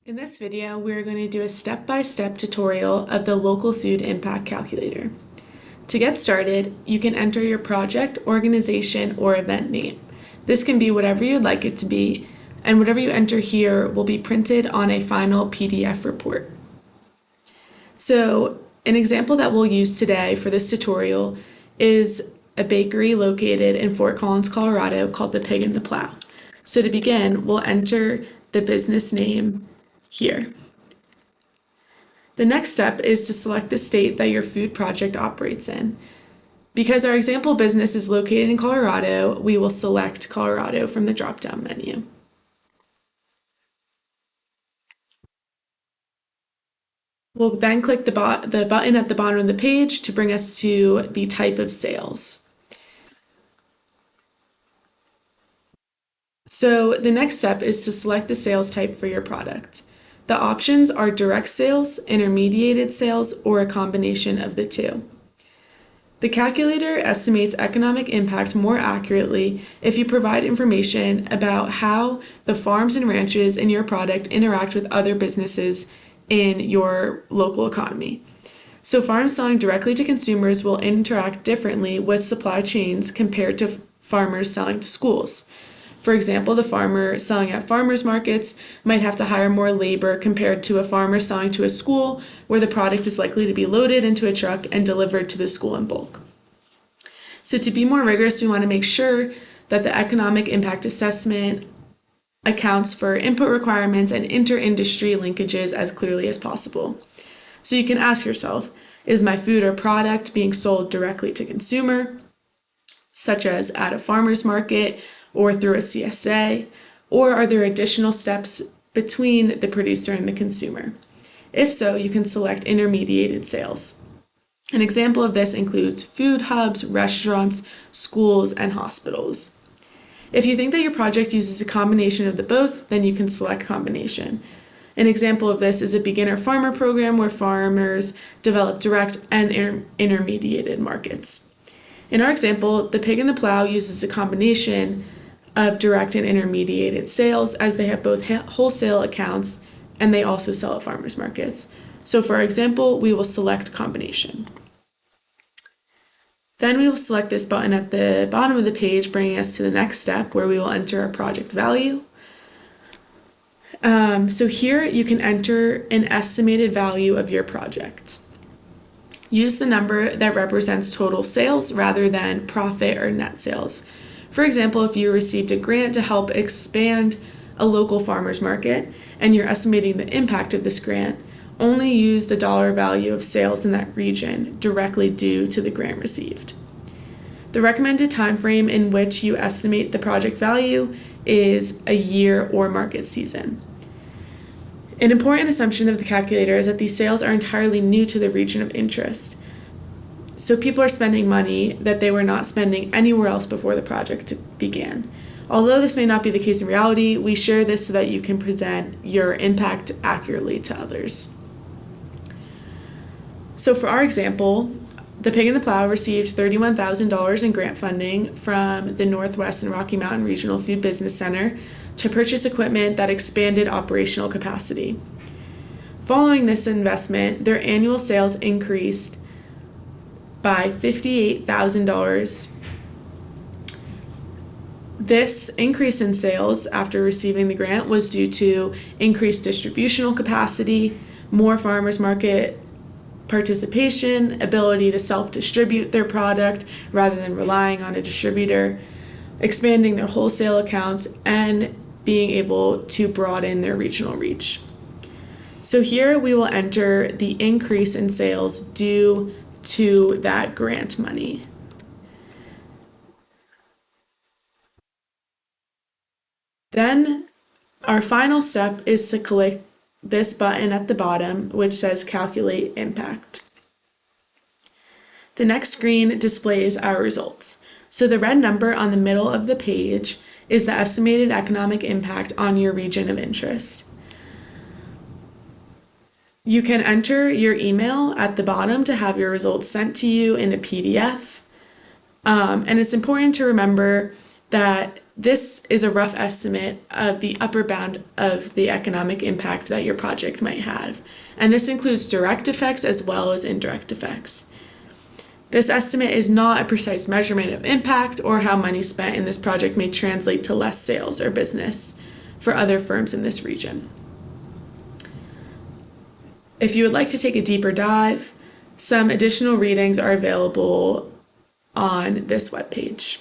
In this video, we're going to do a step-by-step tutorial of the Local Food Impact Calculator. To get started, you can enter your project, organization, or event name. This can be whatever you'd like it to be, and whatever you enter here will be printed on a final PDF report. So, an example that we'll use today for this tutorial is a bakery located in Fort Collins, Colorado called the Pig and the Plow. So to begin, we'll enter the business name here. The next step is to select the state that your food project operates in. Because our example business is located in Colorado, we will select Colorado from the drop-down menu. We'll then click the button at the bottom of the page to bring us to the type of sales. So the next step is to select the sales type for your product. The options are direct sales, intermediated sales, or a combination of the two. The calculator estimates economic impact more accurately if you provide information about how the farms and ranches in your product interact with other businesses in your local economy. So farms selling directly to consumers will interact differently with supply chains compared to farmers selling to schools. For example, the farmer selling at farmers markets might have to hire more labor compared to a farmer selling to a school where the product is likely to be loaded into a truck and delivered to the school in bulk. So to be more rigorous, we want to make sure that the economic impact assessment accounts for input requirements and inter-industry linkages as clearly as possible. So you can ask yourself, is my food or product being sold directly to consumer, such as at a farmer's market or through a CSA, or are there additional steps between the producer and the consumer? If so, you can select intermediated sales. An example of this includes food hubs, restaurants, schools, and hospitals. If you think that your project uses a combination of the both, then you can select combination. An example of this is a beginner farmer program where farmers develop direct and intermediated markets. In our example, the Pig and the Plow uses a combination of direct and intermediated sales as they have both wholesale accounts and they also sell at farmers markets. So for our example, we will select combination. Then we will select this button at the bottom of the page, bringing us to the next step where we will enter our project value. So here you can enter an estimated value of your project. Use the number that represents total sales rather than profit or net sales. For example, if you received a grant to help expand a local farmer's market and you're estimating the impact of this grant, only use the dollar value of sales in that region directly due to the grant received. The recommended time frame in which you estimate the project value is a year or market season. An important assumption of the calculator is that these sales are entirely new to the region of interest. So people are spending money that they were not spending anywhere else before the project began. Although this may not be the case in reality, we share this so that you can present your impact accurately to others. So for our example, the Pig and the Plow received $31,000 in grant funding from the Northwest and Rocky Mountain Regional Food Business Center to purchase equipment that expanded operational capacity. Following this investment, their annual sales increased by $58,000. This increase in sales after receiving the grant was due to increased distributional capacity, more farmers market participation, ability to self-distribute their product rather than relying on a distributor, expanding their wholesale accounts, and being able to broaden their regional reach. So here we will enter the increase in sales due to that grant money. Then our final step is to click this button at the bottom, which says Calculate Impact. The next screen displays our results. So the red number on the middle of the page is the estimated economic impact on your region of interest. You can enter your email at the bottom to have your results sent to you in a PDF. And it's important to remember that this is a rough estimate of the upper bound of the economic impact that your project might have, and this includes direct effects as well as indirect effects. This estimate is not a precise measurement of impact or how money spent in this project may translate to less sales or business for other firms in this region. If you would like to take a deeper dive, some additional readings are available on this webpage.